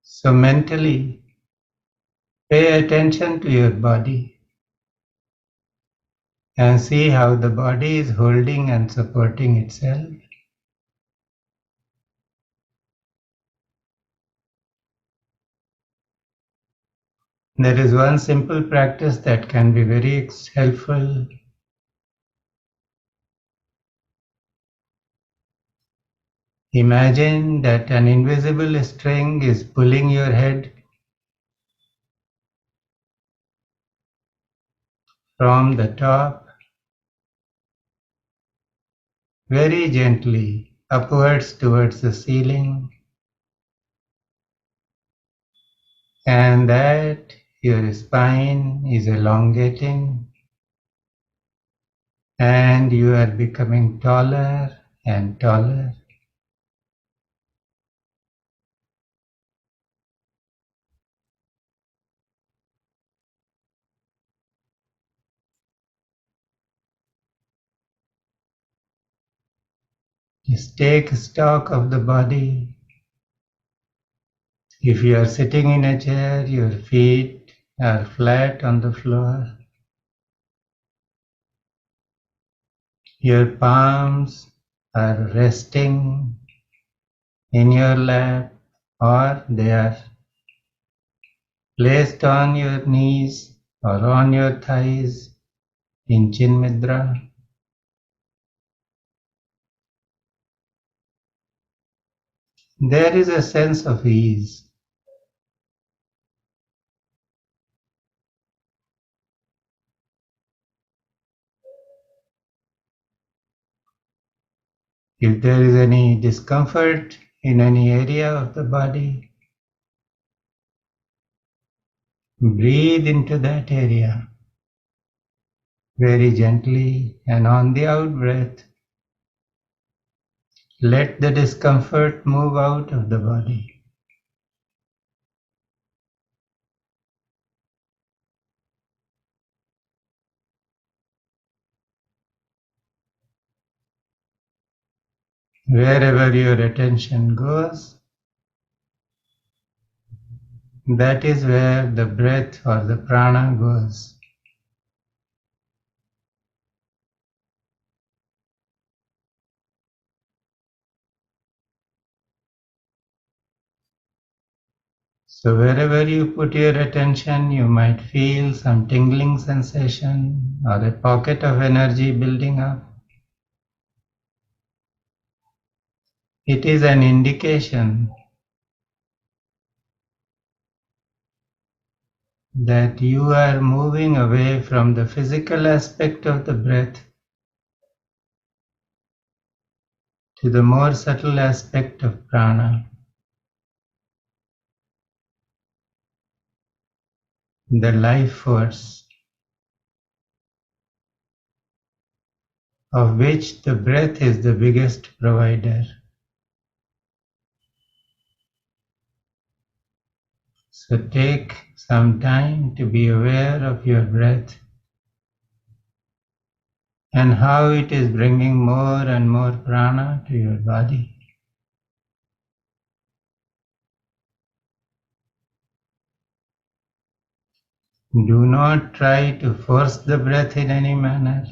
So mentally, pay attention to your body and see how the body is holding and supporting itself. There is one simple practice that can be very helpful. Imagine that an invisible string is pulling your head from the top very gently upwards towards the ceiling, and that your spine is elongating and you are becoming taller and taller. Just take stock of the body. If you are sitting in a chair, your feet are flat on the floor. Your palms are resting in your lap, or they are placed on your knees or on your thighs in Chin Mudra. There is a sense of ease. If there is any discomfort in any area of the body, breathe into that area very gently, and on the out breath, let the discomfort move out of the body. Wherever your attention goes, that is where the breath or the prana goes. So wherever you put your attention, you might feel some tingling sensation or a pocket of energy building up. It is an indication that you are moving away from the physical aspect of the breath to the more subtle aspect of prana, the life force, of which the breath is the biggest provider. So take some time to be aware of your breath and how it is bringing more and more prana to your body. Do not try to force the breath in any manner.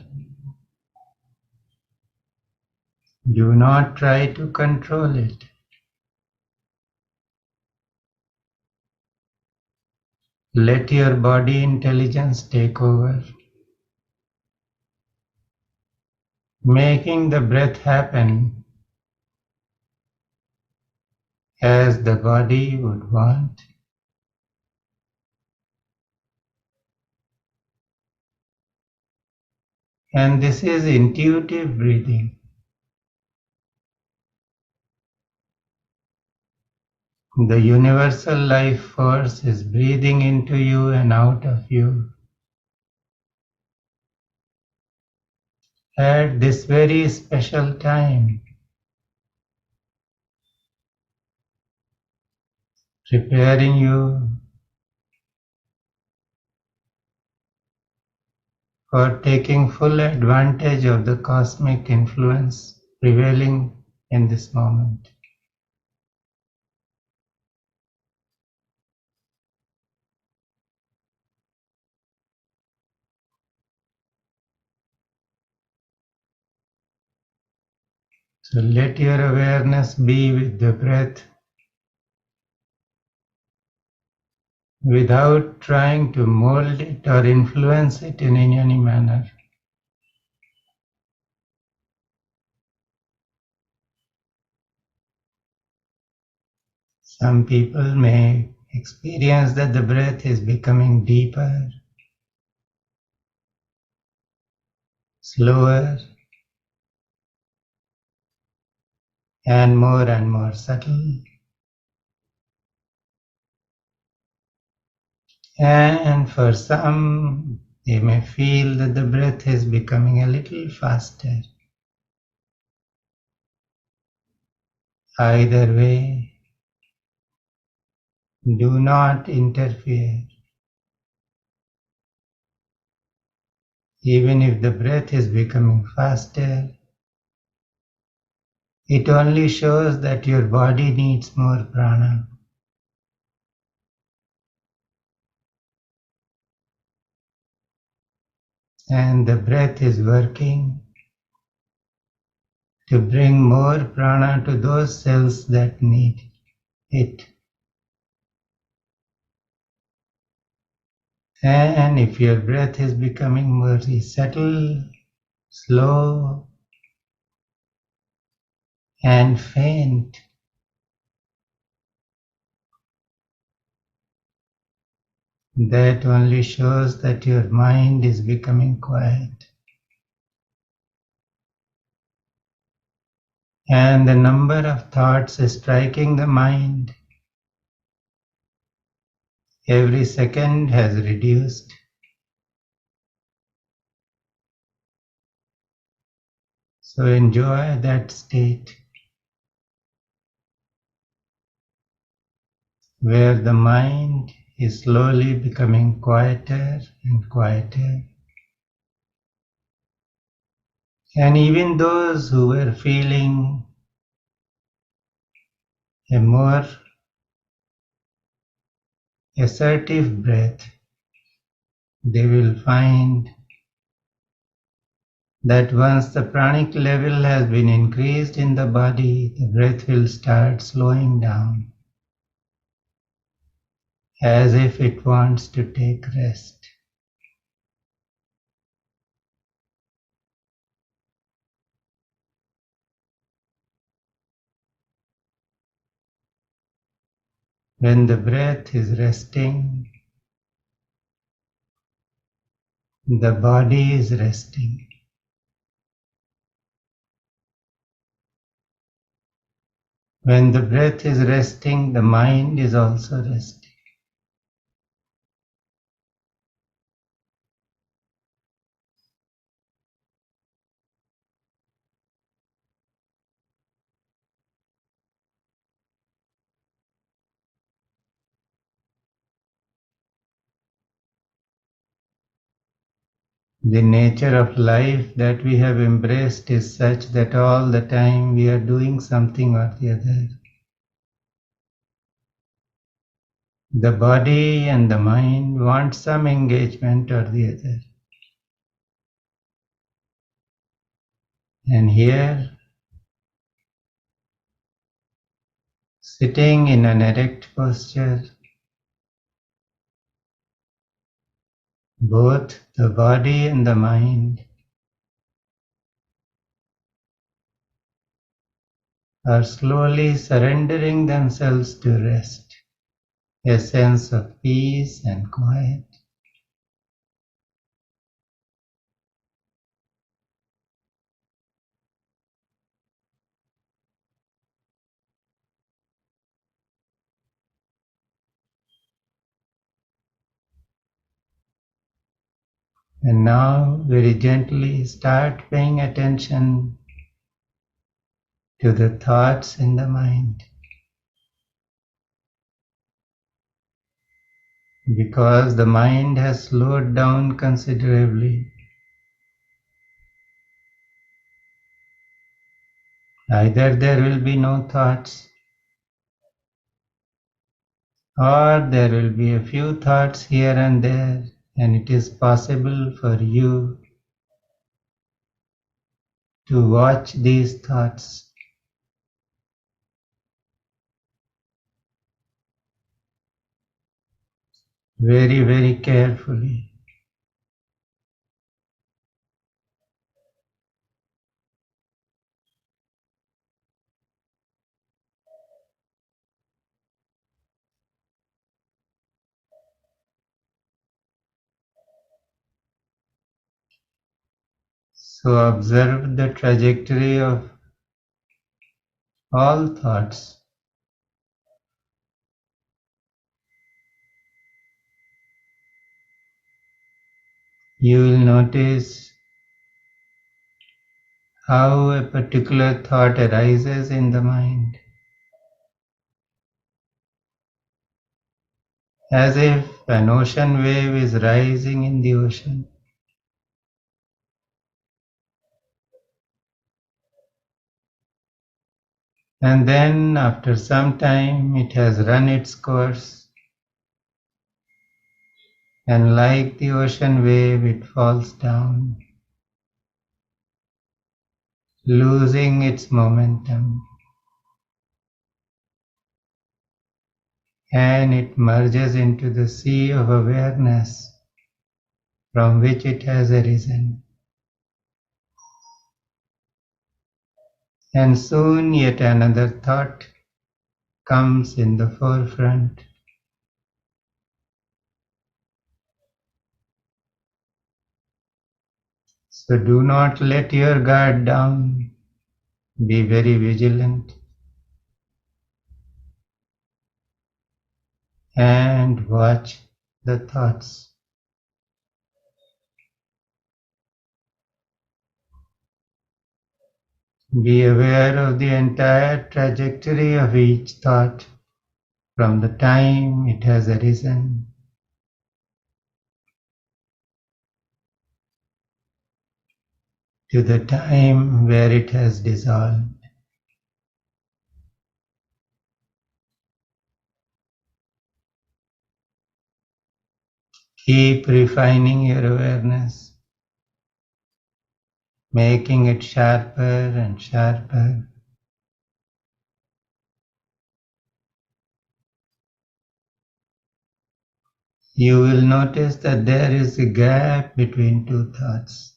Do not try to control it. Let your body intelligence take over, making the breath happen as the body would want. And this is intuitive breathing. The universal life force is breathing into you and out of you at this very special time, preparing you for taking full advantage of the cosmic influence prevailing in this moment. So let your awareness be with the breath without trying to mold it or influence it in any manner. Some people may experience that the breath is becoming deeper, slower, and more subtle. And for some, they may feel that the breath is becoming a little faster. Either way, do not interfere. Even if the breath is becoming faster, it only shows that your body needs more prana. And the breath is working to bring more prana to those cells that need it. And if your breath is becoming more subtle, slow, and faint, that only shows that your mind is becoming quiet. And the number of thoughts striking the mind every second has reduced. So enjoy that state where the mind is slowly becoming quieter and quieter. And even those who were feeling a more assertive breath, they will find that once the pranic level has been increased in the body, the breath will start slowing down as if it wants to take rest. When the breath is resting, the body is resting. When the breath is resting, the mind is also resting. The nature of life that we have embraced is such that all the time we are doing something or the other. The body and the mind want some engagement or the other. And here, sitting in an erect posture, both the body and the mind are slowly surrendering themselves to rest, a sense of peace and quiet. And now very gently start paying attention to the thoughts in the mind. Because the mind has slowed down considerably, either there will be no thoughts or there will be a few thoughts here and there, and it is possible for you to watch these thoughts very, very carefully. So observe the trajectory of all thoughts. You will notice how a particular thought arises in the mind, as if an ocean wave is rising in the ocean. And then after some time it has run its course, and like the ocean wave it falls down, losing its momentum, and it merges into the sea of awareness from which it has arisen. And soon yet another thought comes in the forefront. So do not let your guard down. Be very vigilant and watch the thoughts. Be aware of the entire trajectory of each thought from the time it has arisen to the time where it has dissolved. Keep refining your awareness, making it sharper and sharper. You will notice that there is a gap between two thoughts.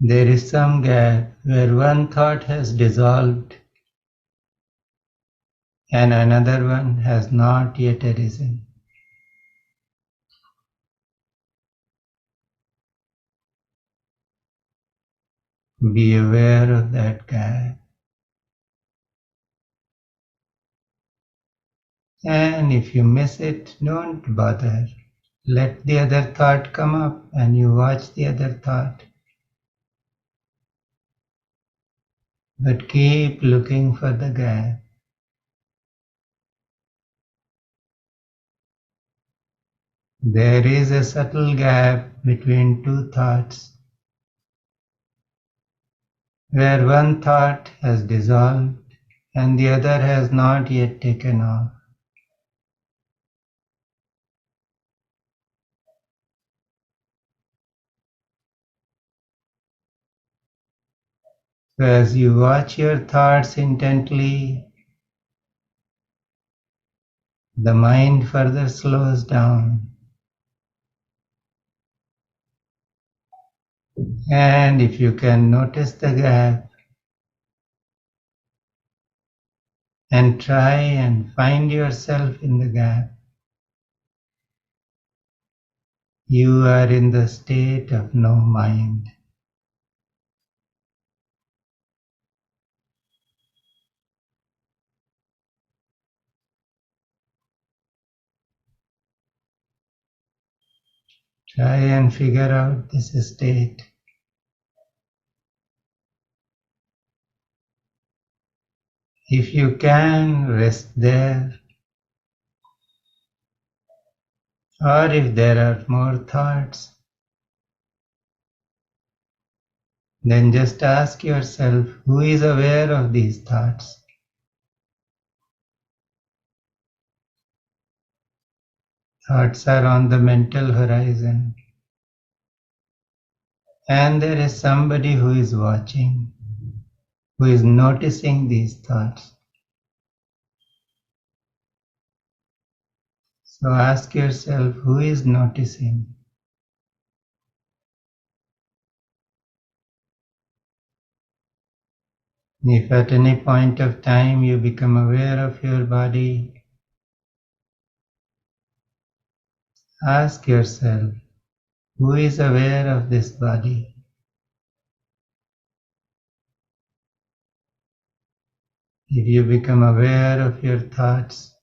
There is some gap where one thought has dissolved and another one has not yet arisen. Be aware of that gap. And if you miss it, don't bother. Let the other thought come up and you watch the other thought. But keep looking for the gap. There is a subtle gap between two thoughts, where one thought has dissolved and the other has not yet taken off. So as you watch your thoughts intently, the mind further slows down. And if you can notice the gap and try and find yourself in the gap, you are in the state of no mind. Try and figure out this state. If you can, rest there. Or if there are more thoughts, then just ask yourself, who is aware of these thoughts? Thoughts are on the mental horizon, and there is somebody who is watching. who is noticing these thoughts. So ask yourself, who is noticing? If at any point of time you become aware of your body, ask yourself, who is aware of this body? If you become aware of your thoughts,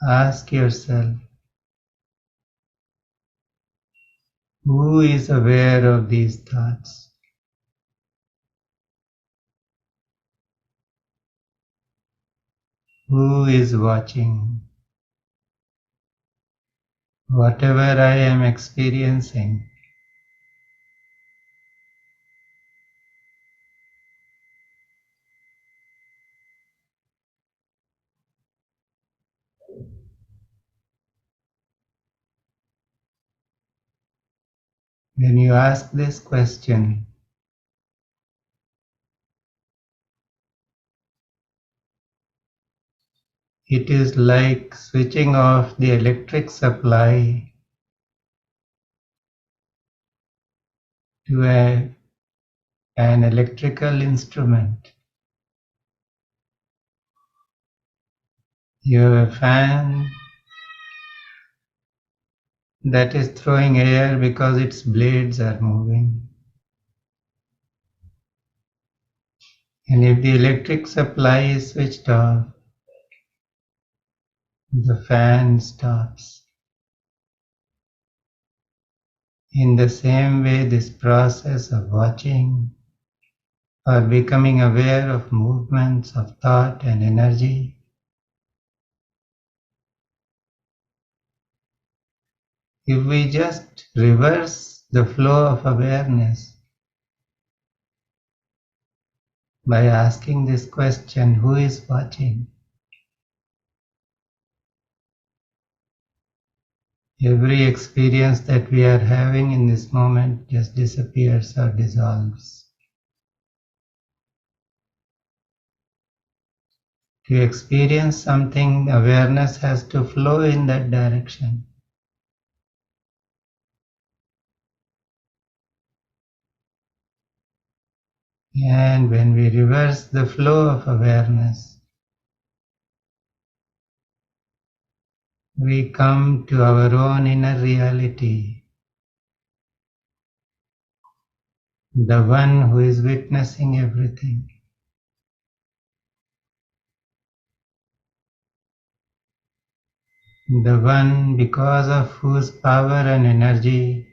ask yourself, who is aware of these thoughts? Who is watching? Whatever I am experiencing, when you ask this question, it is like switching off the electric supply to an electrical instrument. You have a fan that is throwing air because its blades are moving. And if the electric supply is switched off, the fan stops. In the same way, this process of watching or becoming aware of movements of thought and energy, if we just reverse the flow of awareness by asking this question, who is watching? Every experience that we are having in this moment just disappears or dissolves. To experience something, awareness has to flow in that direction. And when we reverse the flow of awareness, we come to our own inner reality, the one who is witnessing everything. The one because of whose power and energy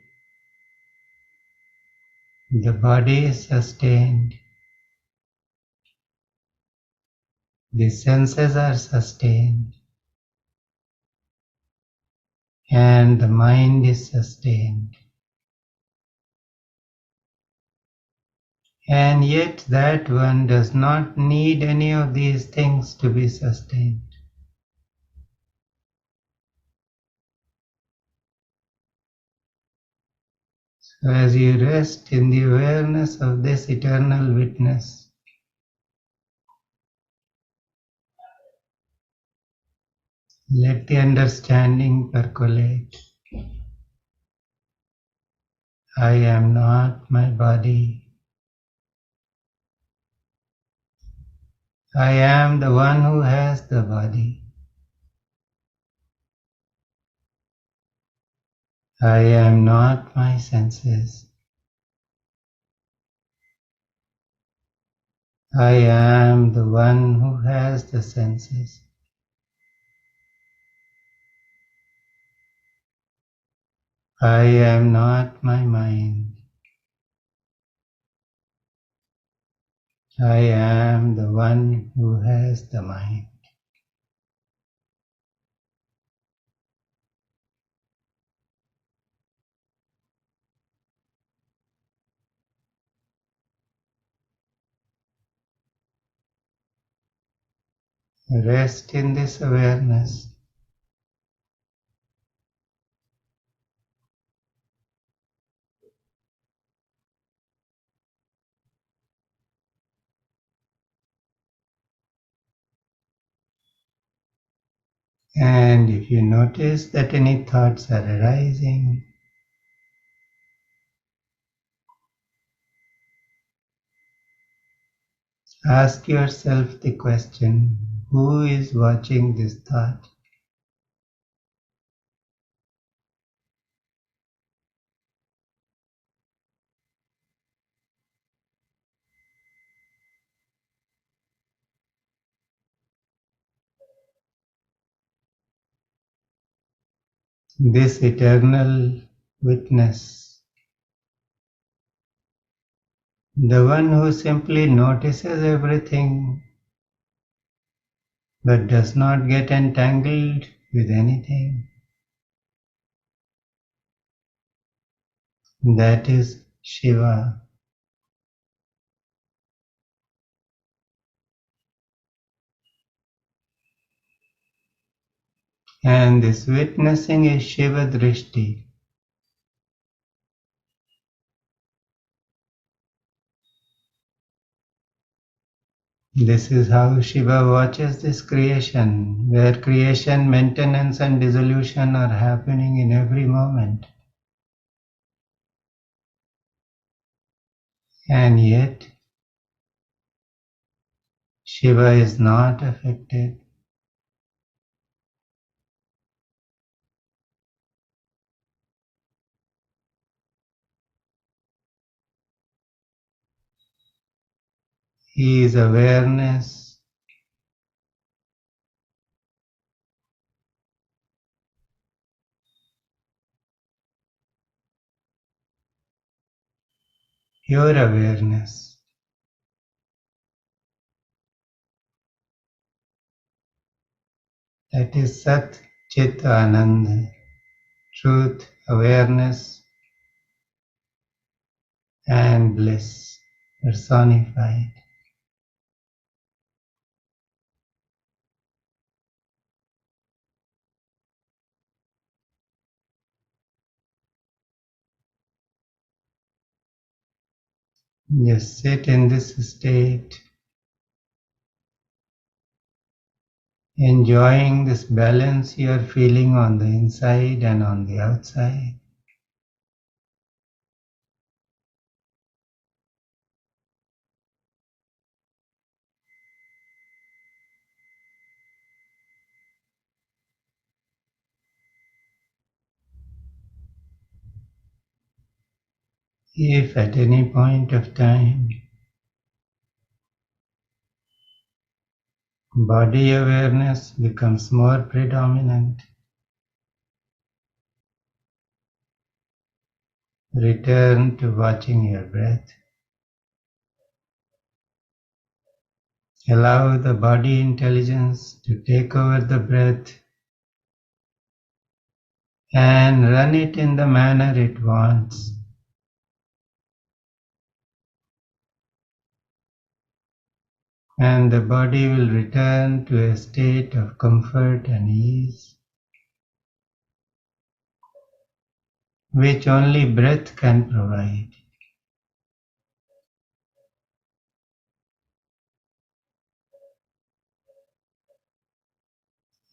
the body is sustained, the senses are sustained, and the mind is sustained. And yet that one does not need any of these things to be sustained. So as you rest in the awareness of this eternal witness, let the understanding percolate. I am not my body. I am the one who has the body. I am not my senses. I am the one who has the senses. I am not my mind. I am the one who has the mind. Rest in this awareness. And if you notice that any thoughts are arising, ask yourself the question, who is watching this thought? This eternal witness, the one who simply notices everything but does not get entangled with anything, that is Shiva. And this witnessing is Shiva Drishti. This is how Shiva watches this creation, where creation, maintenance and dissolution are happening in every moment. And yet, Shiva is not affected. He is awareness, pure awareness. That is Sat Chit Anand, truth, awareness, and bliss personified. Just sit in this state, enjoying this balance you are feeling on the inside and on the outside. If at any point of time body awareness becomes more predominant, return to watching your breath. Allow the body intelligence to take over the breath and run it in the manner it wants. And the body will return to a state of comfort and ease, which only breath can provide.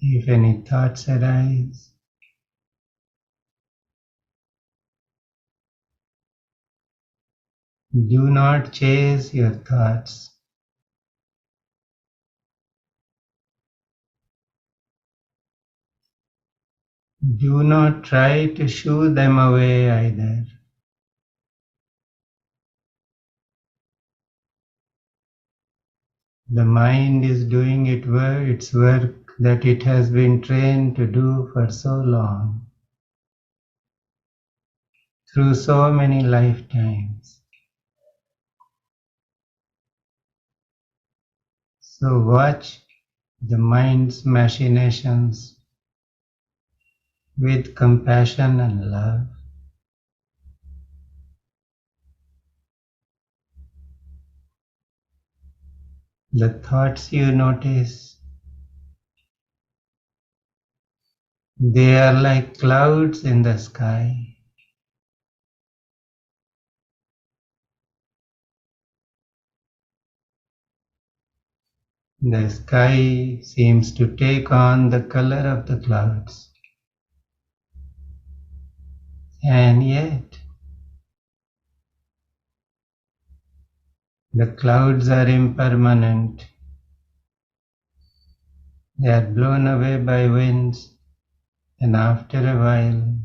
If any thoughts arise, do not chase your thoughts. Do not try to shoo them away either. The mind is doing its work that it has been trained to do for so long, through so many lifetimes. So watch the mind's machinations with compassion and love. The thoughts you notice, they are like clouds in the sky. The sky seems to take on the color of the clouds, and yet the clouds are impermanent. They are blown away by winds, and after a while,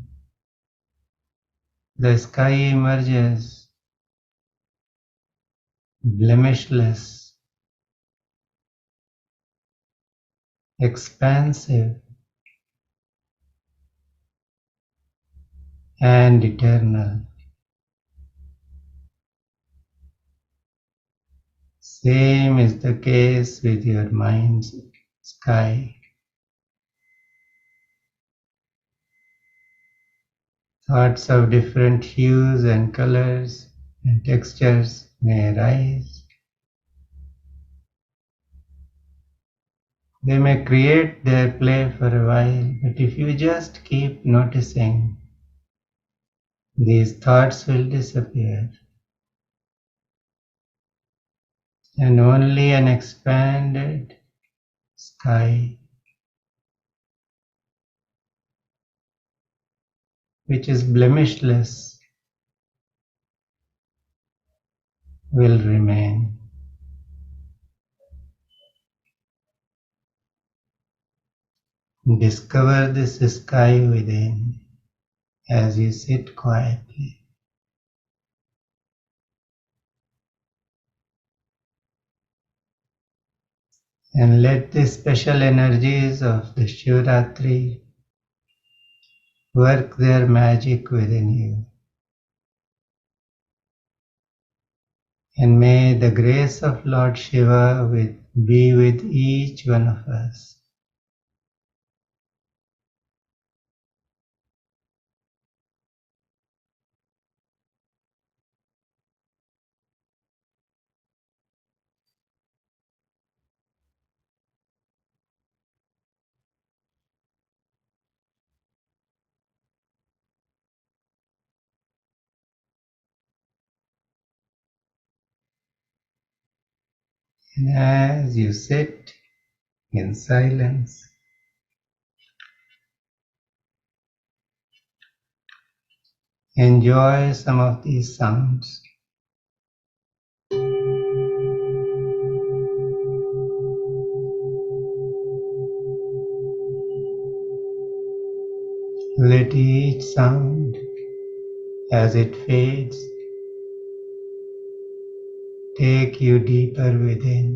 the sky emerges blemishless, expansive, and eternal. Same is the case with your mind's sky. Thoughts of different hues and colors and textures may arise. They may create their play for a while, but if you just keep noticing, these thoughts will disappear, and only an expanded sky, which is blemishless, will remain. Discover this sky within as you sit quietly. And let the special energies of the Shivratri work their magic within you. And may the grace of Lord Shiva be with each one of us. And as you sit in silence, enjoy some of these sounds. Let each sound, as it fades, take you deeper within.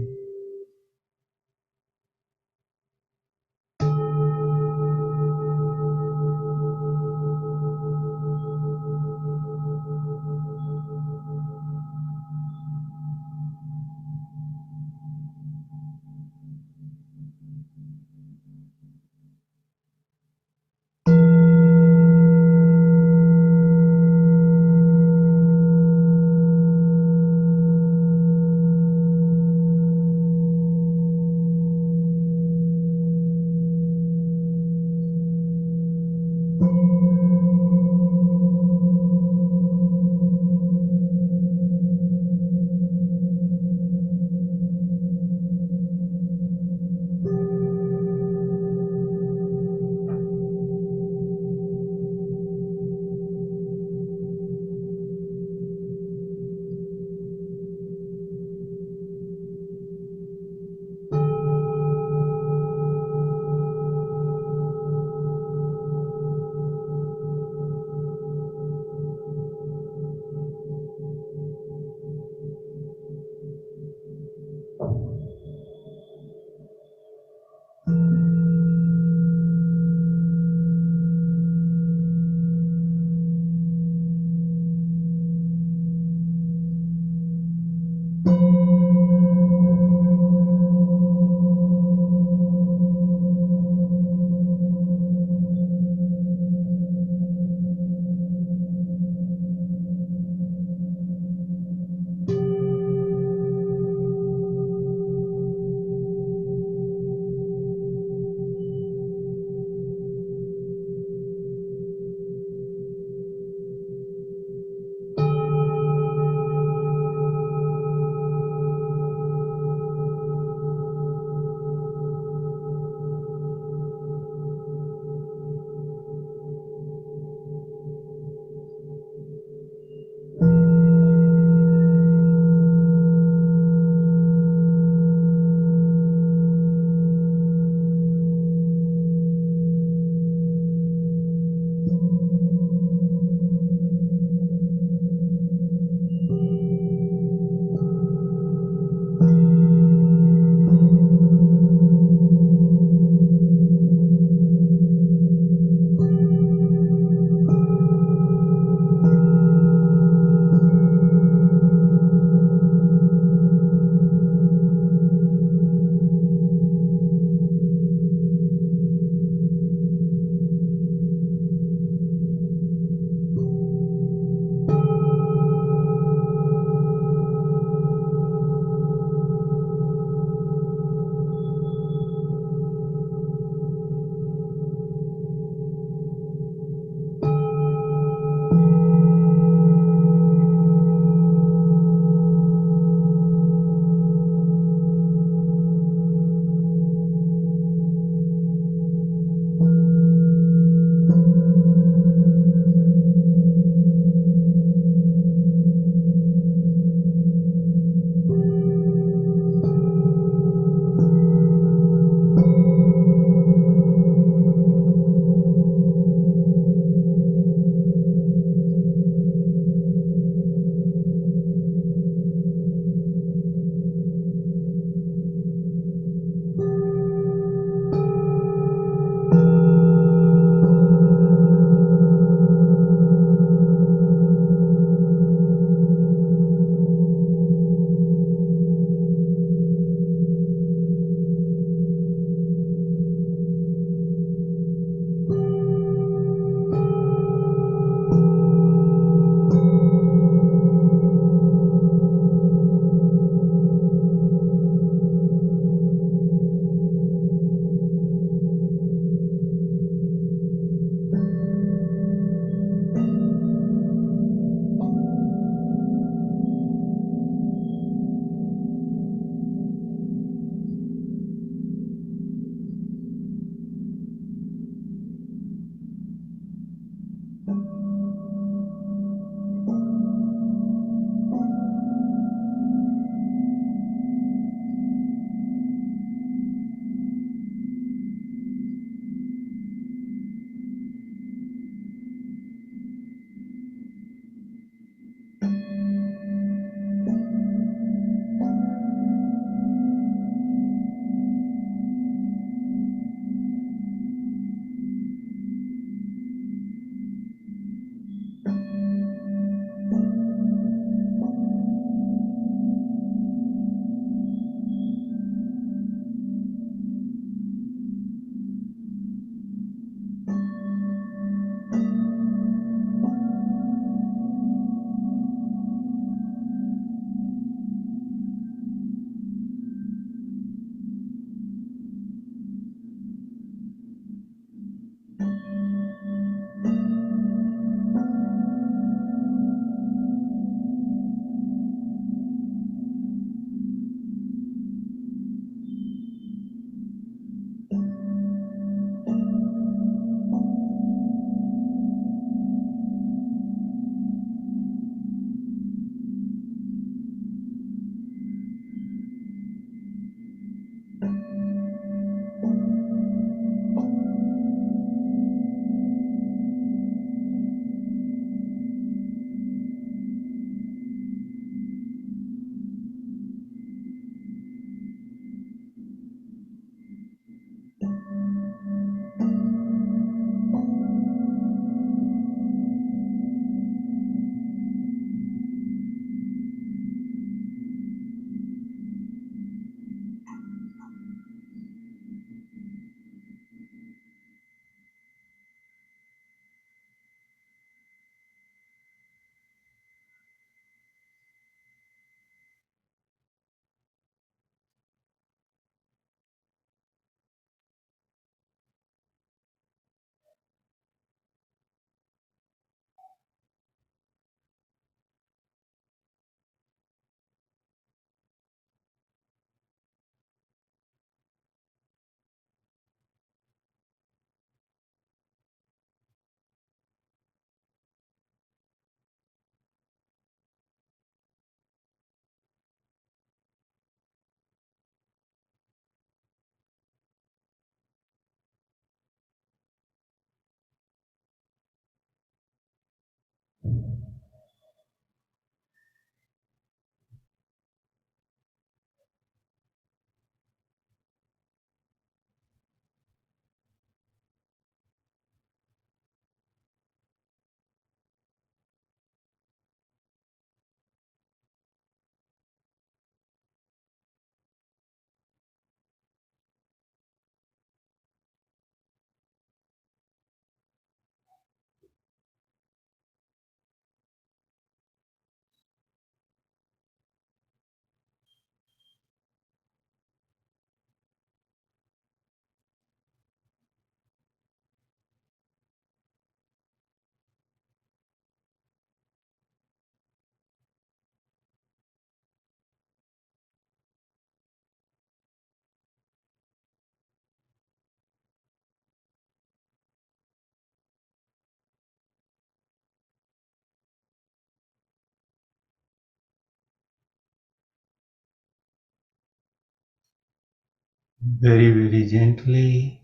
Very, very gently,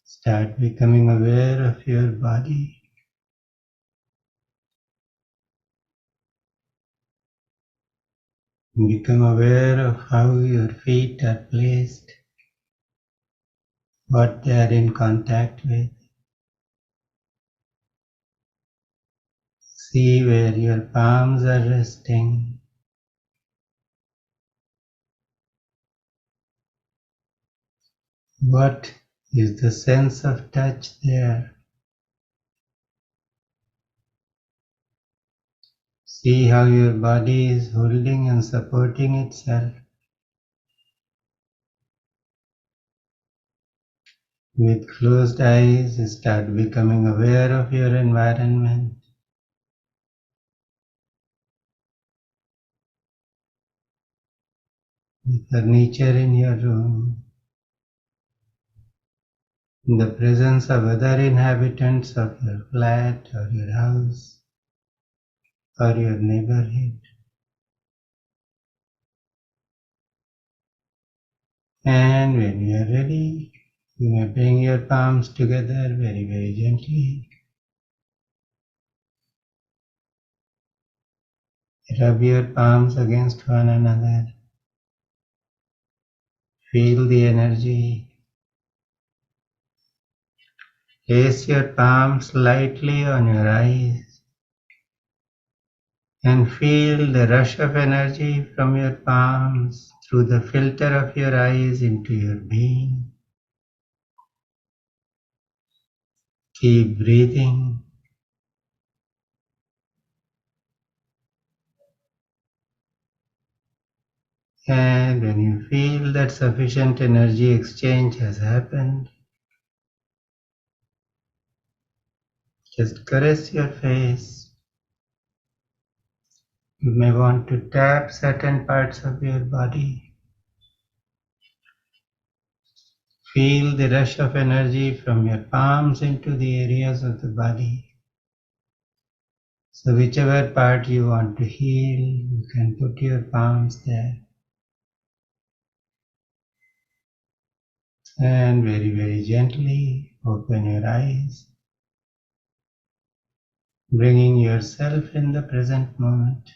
start becoming aware of your body. Become aware of how your feet are placed, what they are in contact with. See where your palms are resting. What is the sense of touch there? See how your body is holding and supporting itself. With closed eyes, start becoming aware of your environment. The furniture in your room, the presence of other inhabitants of your flat or your house or your neighborhood. And when you are ready, you may bring your palms together very, very gently. Rub your palms against one another. Feel the energy. Place your palms lightly on your eyes and feel the rush of energy from your palms through the filter of your eyes into your being. Keep breathing. And when you feel that sufficient energy exchange has happened, just caress your face. You may want to tap certain parts of your body. Feel the rush of energy from your palms into the areas of the body. So whichever part you want to heal, you can put your palms there. And very, very gently open your eyes, bringing yourself in the present moment.